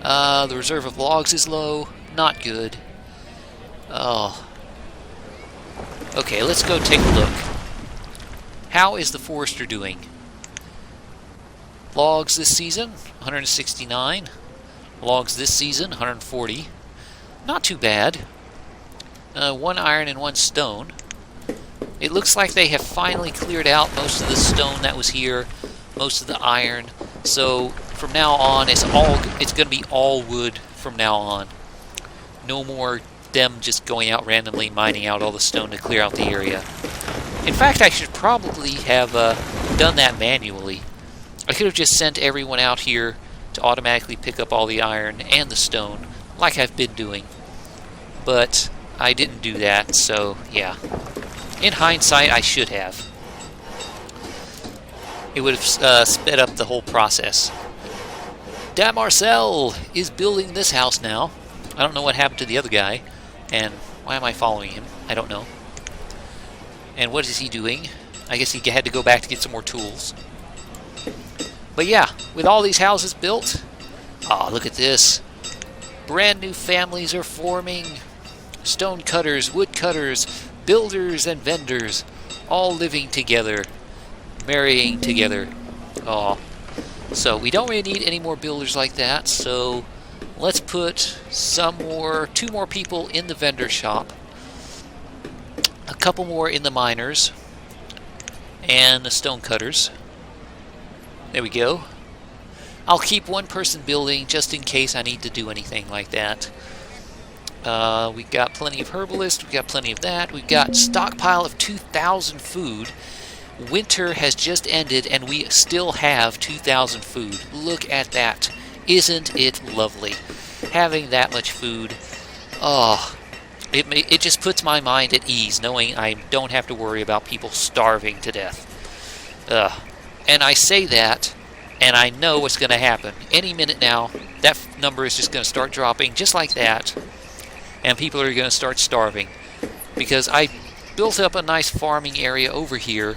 The reserve of logs is low. Not good. Oh. Okay, let's go take a look. How is the forester doing? Logs this season, 169. Logs this season, 140. Not too bad. 1 iron and 1 stone. It looks like they have finally cleared out most of the stone that was here, most of the iron. So from now on, it's going to be all wood from now on. No more them just going out randomly mining out all the stone to clear out the area. In fact, I should probably have done that manually. I could have just sent everyone out here to automatically pick up all the iron and the stone, like I've been doing. But I didn't do that, so yeah. In hindsight, I should have. It would have sped up the whole process. Dan Marcel is building this house now. I don't know what happened to the other guy, and why am I following him? I don't know. And what is he doing? I guess he had to go back to get some more tools. But yeah, with all these houses built, look at this. Brand new families are forming. Stone cutters, wood cutters, builders and vendors, all living together, marrying together. So we don't really need any more builders like that, so let's put 2 more people in the vendor shop, a couple more in the miners, and the stone cutters. There we go. I'll keep 1 person building just in case I need to do anything like that. We've got plenty of herbalists, we've got plenty of that, we've got stockpile of 2,000 food. Winter has just ended and we still have 2,000 food. Look at that. Isn't it lovely? Having that much food, it just puts my mind at ease knowing I don't have to worry about people starving to death. And I say that, and I know what's going to happen. Any minute now, that number is just going to start dropping just like that. And people are going to start starving. Because I built up a nice farming area over here,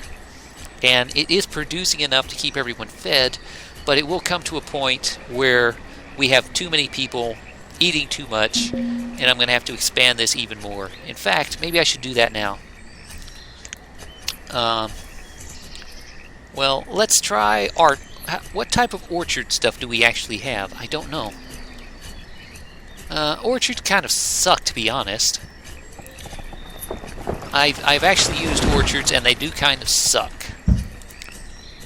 and it is producing enough to keep everyone fed, but it will come to a point where we have too many people eating too much, and I'm going to have to expand this even more. In fact, maybe I should do that now. Well, let's try art. What type of orchard stuff do we actually have? I don't know. Orchards kind of suck, to be honest. I've actually used orchards, and they do kind of suck.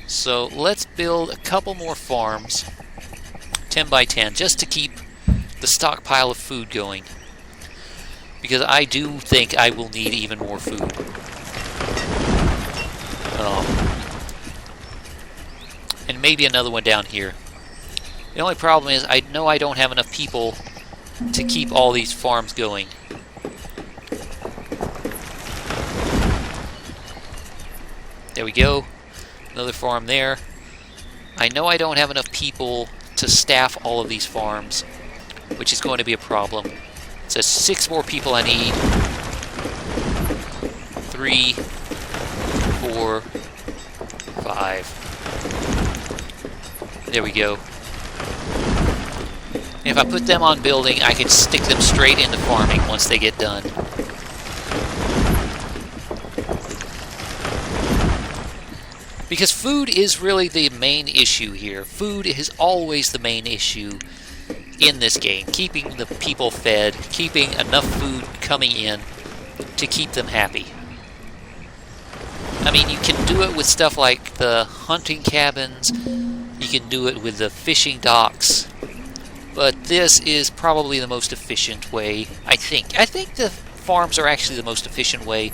So let's build a couple more farms, 10 by 10, just to keep the stockpile of food going. Because I do think I will need even more food. And maybe another one down here. The only problem is I know I don't have enough people to keep all these farms going. There we go. Another farm there. I know I don't have enough people to staff all of these farms, which is going to be a problem. It says 6 more people I need. 3, 4, 5. There we go. And if I put them on building, I can stick them straight into farming once they get done. Because food is really the main issue here. Food is always the main issue in this game. Keeping the people fed, keeping enough food coming in to keep them happy. I mean, you can do it with stuff like the hunting cabins, you can do it with the fishing docks, but this is probably the most efficient way, I think. I think the farms are actually the most efficient way.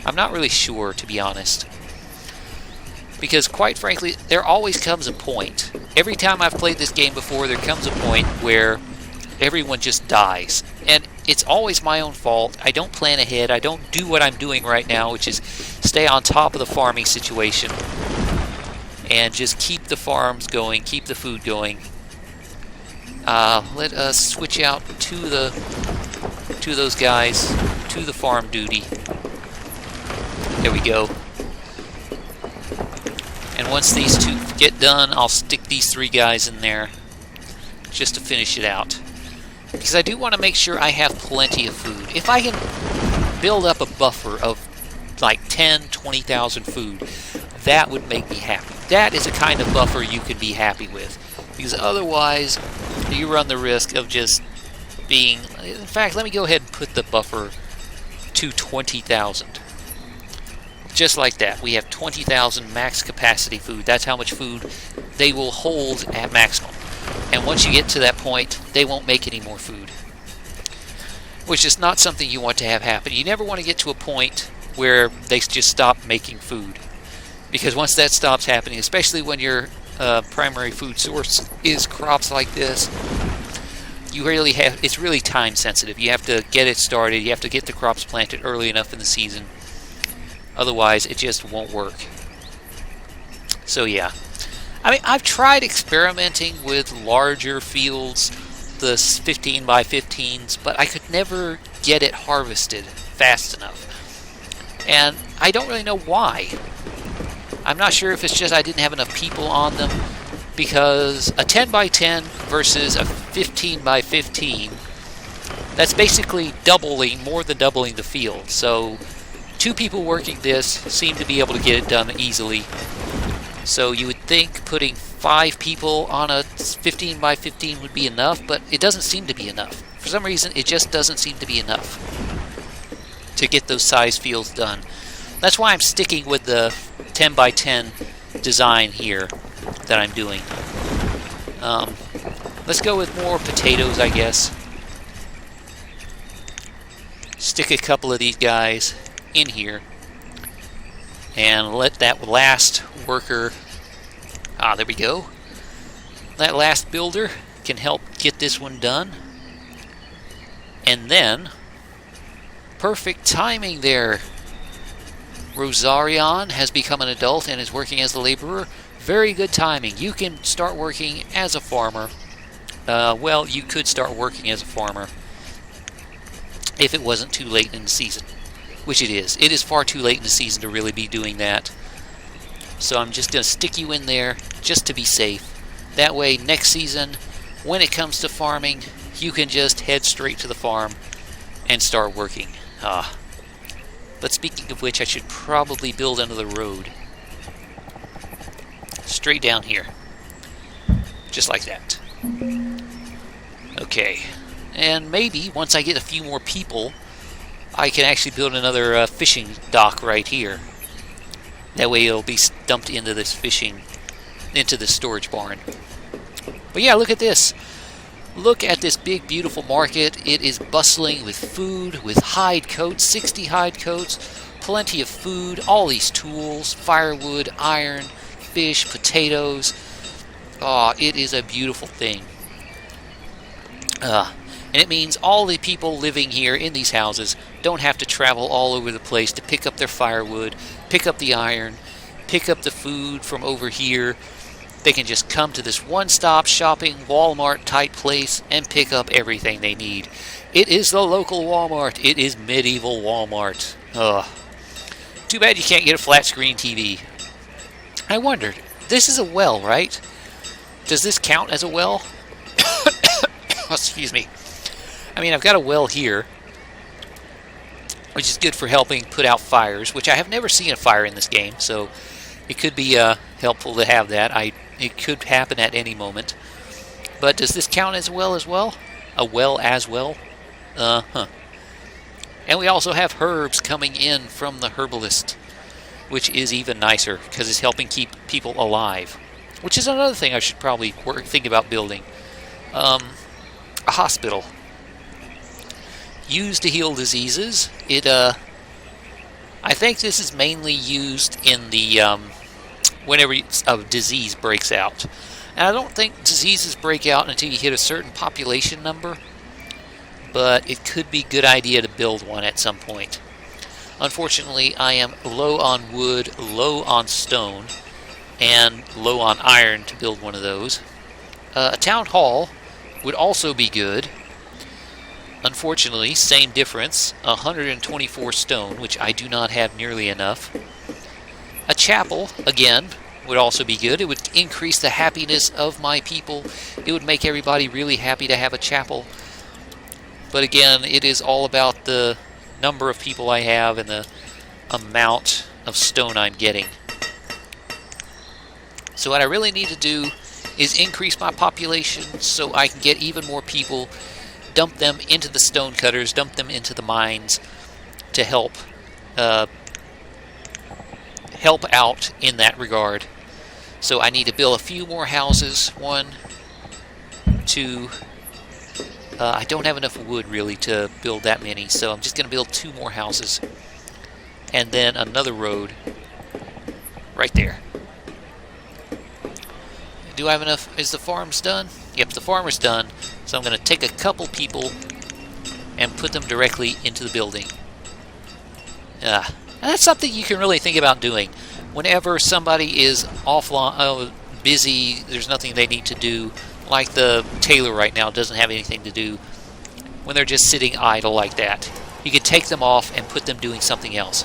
I'm not really sure, to be honest. Because, quite frankly, there always comes a point. Every time I've played this game before, there comes a point where everyone just dies. And it's always my own fault. I don't plan ahead. I don't do what I'm doing right now, which is stay on top of the farming situation. And just keep the farms going, keep the food going. Let us switch out to those guys, to the farm duty. There we go. And once these 2 get done, I'll stick these 3 guys in there just to finish it out. Because I do want to make sure I have plenty of food. If I can build up a buffer of like 10, 20,000 food, that would make me happy. That is a kind of buffer you can be happy with. Because otherwise, you run the risk of just being... In fact, let me go ahead and put the buffer to 20,000. Just like that. We have 20,000 max capacity food. That's how much food they will hold at maximum. And once you get to that point, they won't make any more food. Which is not something you want to have happen. You never want to get to a point where they just stop making food. Because once that stops happening, especially when your primary food source is crops like this, you really have, it's really time sensitive. You have to get it started, you have to get the crops planted early enough in the season. Otherwise, it just won't work. So yeah. I mean, I've tried experimenting with larger fields, the 15 by 15s, but I could never get it harvested fast enough. And I don't really know why. I'm not sure if it's just I didn't have enough people on them, because a 10 by 10 versus a 15 by 15, that's basically doubling, more than doubling the field. So 2 people working this seem to be able to get it done easily. So you would think putting 5 people on a 15 by 15 would be enough, but it doesn't seem to be enough. For some reason, it just doesn't seem to be enough to get those size fields done. That's why I'm sticking with the 10 by 10 design here that I'm doing. Let's go with more potatoes, I guess. Stick a couple of these guys in here and let that last worker, there we go, that last builder can help get this one done. And then perfect timing there, Rosarion has become an adult and is working as a laborer. Very good timing. You can start working as a farmer. Well, you could start working as a farmer if it wasn't too late in the season. Which it is. It is far too late in the season to really be doing that. So I'm just going to stick you in there just to be safe. That way, next season, when it comes to farming, you can just head straight to the farm and start working. But speaking of which, I should probably build another road. Straight down here. Just like that. Okay. And maybe, once I get a few more people, I can actually build another fishing dock right here. That way it'll be dumped into this into the storage barn. But yeah, look at this. Look at this big, beautiful market. It is bustling with food, with hide coats, 60 hide coats, plenty of food, all these tools, firewood, iron, fish, potatoes. It is a beautiful thing. And it means all the people living here in these houses don't have to travel all over the place to pick up their firewood, pick up the iron, pick up the food from over here. They can just come to this one-stop shopping Walmart-type place and pick up everything they need. It is the local Walmart. It is medieval Walmart. Too bad you can't get a flat-screen TV. I wondered, this is a well, right? Does this count as a well? Excuse me. I mean, I've got a well here, which is good for helping put out fires, which I have never seen a fire in this game, so it could be helpful to have that. It could happen at any moment. But does this count as well as well? A well as well? And we also have herbs coming in from the herbalist, which is even nicer, because it's helping keep people alive. Which is another thing I should probably think about building. A hospital. Used to heal diseases. I think this is mainly used in the whenever a disease breaks out. And I don't think diseases break out until you hit a certain population number, but it could be a good idea to build one at some point. Unfortunately, I am low on wood, low on stone, and low on iron to build one of those. A town hall would also be good. Unfortunately, same difference, 124 stone, which I do not have nearly enough. A chapel, again, would also be good. It would increase the happiness of my people. It would make everybody really happy to have a chapel. But again, it is all about the number of people I have and the amount of stone I'm getting. So what I really need to do is increase my population so I can get even more people, dump them into the stone cutters, dump them into the mines to help out in that regard. So I need to build a few more houses. 1, 2. I don't have enough wood really to build that many, so I'm just going to build 2 more houses. And then another road right there. Do I have enough? Is the farm's done? Yep, the farmer's done. So I'm going to take a couple people and put them directly into the building. And that's something you can really think about doing. Whenever somebody is offline, busy, there's nothing they need to do, like the tailor right now doesn't have anything to do, when they're just sitting idle like that, you can take them off and put them doing something else.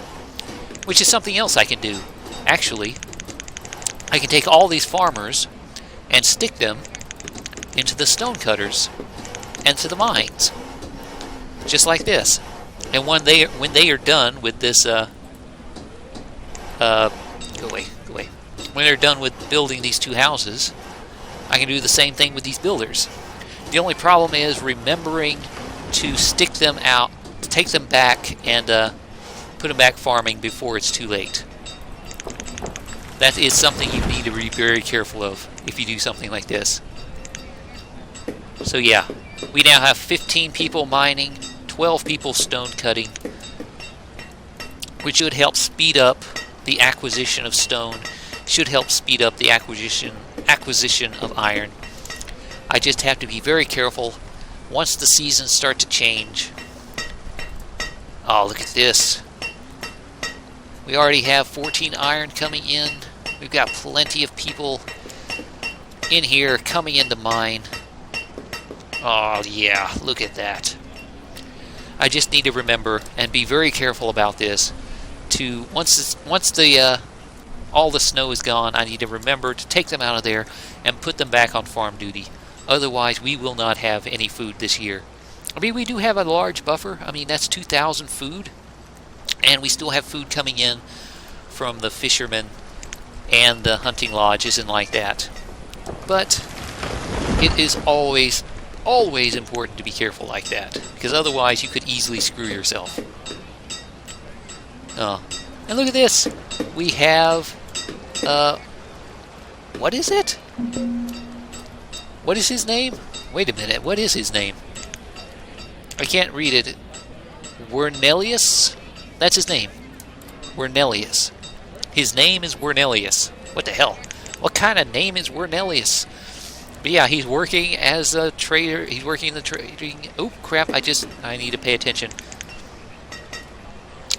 Which is something else I can do. Actually, I can take all these farmers and stick them into the stone cutters and to the mines. Just like this. And when they are done with this, go away. When they're done with building these 2 houses, I can do the same thing with these builders. The only problem is remembering to stick them out, to take them back and put them back farming before it's too late. That is something you need to be very careful of if you do something like this. So yeah, we now have 15 people mining, 12 people stone cutting, which should help speed up the acquisition of stone, should help speed up the acquisition of iron. I just have to be very careful once the seasons start to change. Oh, look at this. We already have 14 iron coming in. We've got plenty of people in here coming in to mine. Oh yeah, look at that. I just need to remember and be very careful about this. To once all the snow is gone, I need to remember to take them out of there and put them back on farm duty. Otherwise, we will not have any food this year. I mean, we do have a large buffer. I mean, that's 2,000 food. And we still have food coming in from the fishermen and the hunting lodges and like that. But it is always important to be careful like that, because otherwise you could easily screw yourself. And look at this. We have, what is it? What is his name? Wait a minute, what is his name? I can't read it. Wernelius? That's his name. Wernelius. His name is Wernelius. What the hell? What kind of name is Wernelius? But yeah, he's working as a trader. He's working in the trading. Oh, crap. I need to pay attention.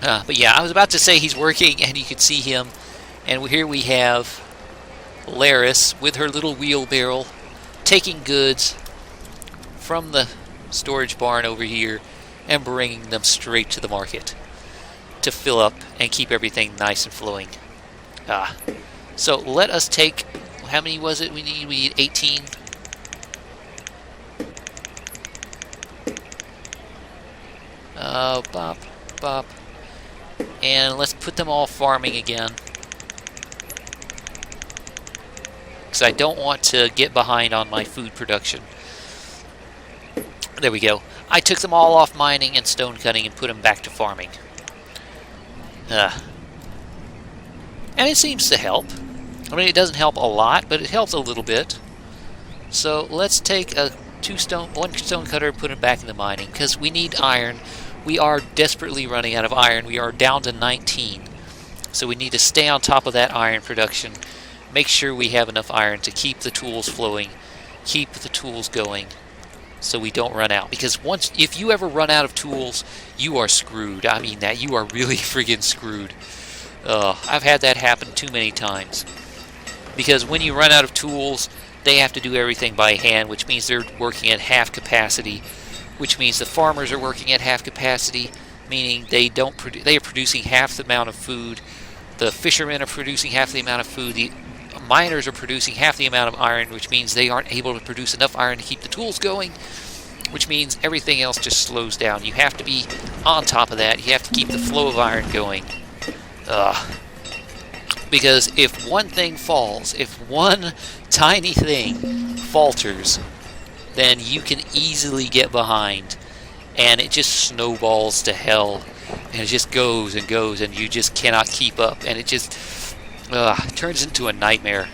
But yeah, I was about to say he's working, and you can see him. And here we have Laris with her little wheelbarrow taking goods from the storage barn over here and bringing them straight to the market to fill up and keep everything nice and flowing. So let us take, how many was it we need? We need 18. Bop, bop. And let's put them all farming again, because I don't want to get behind on my food production. There we go. I took them all off mining and stone cutting and put them back to farming. And it seems to help. I mean, it doesn't help a lot, but it helps a little bit. So let's take one stone cutter and put it back into mining, because we need iron. We are desperately running out of iron. We are down to 19. So we need to stay on top of that iron production. Make sure we have enough iron to keep the tools flowing, keep the tools going, so we don't run out. Because if you ever run out of tools, you are screwed. I mean that. You are really friggin' screwed. I've had that happen too many times. Because when you run out of tools, they have to do everything by hand, which means they're working at half capacity, which means the farmers are working at half capacity, meaning they are producing half the amount of food. The fishermen are producing half the amount of food. The miners are producing half the amount of iron, which means they aren't able to produce enough iron to keep the tools going, which means everything else just slows down. You have to be on top of that. You have to keep the flow of iron going. Because if one thing falls, if one tiny thing falters, then you can easily get behind, and it just snowballs to hell, and it just goes and goes, and you just cannot keep up, and it just turns into a nightmare.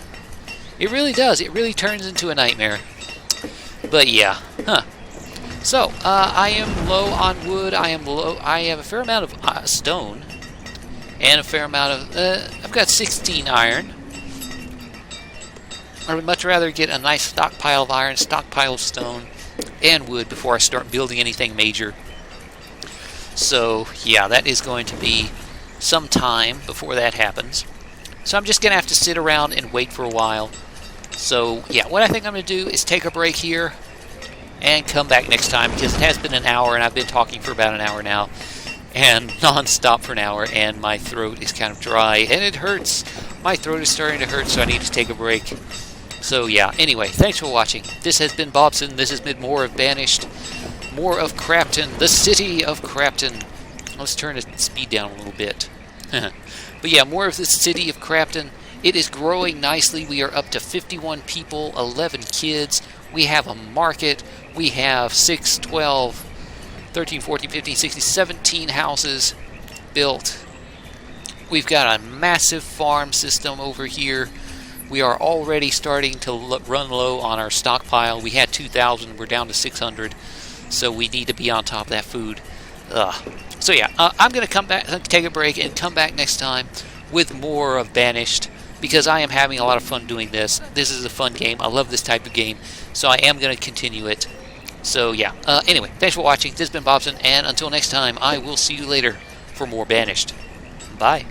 It really does. It really turns into a nightmare. But yeah, So I am low on wood. I have a fair amount of stone, and a fair amount of. I've got 16 iron. I would much rather get a nice stockpile of iron, stockpile of stone, and wood before I start building anything major. So, yeah, that is going to be some time before that happens. So I'm just going to have to sit around and wait for a while. So, yeah, what I think I'm going to do is take a break here and come back next time, because it has been an hour, and I've been talking for about an hour now, and non-stop for an hour, and my throat is kind of dry, and it hurts. My throat is starting to hurt, so I need to take a break. So yeah, anyway, thanks for watching. This has been Bobson. This has been more of Banished, more of Crafton, the city of Crafton. Let's turn the speed down a little bit. But yeah, more of the city of Crafton. It is growing nicely. We are up to 51 people, 11 kids. We have a market. We have 6, 12, 13, 14, 15, 16, 17 houses built. We've got a massive farm system over here. We are already starting to run low on our stockpile. We had 2,000. We're down to 600. So we need to be on top of that food. So yeah, I'm going to come back, take a break, and come back next time with more of Banished, because I am having a lot of fun doing this. This is a fun game. I love this type of game. So I am going to continue it. So yeah, anyway, thanks for watching. This has been Bobson, and until next time, I will see you later for more Banished. Bye.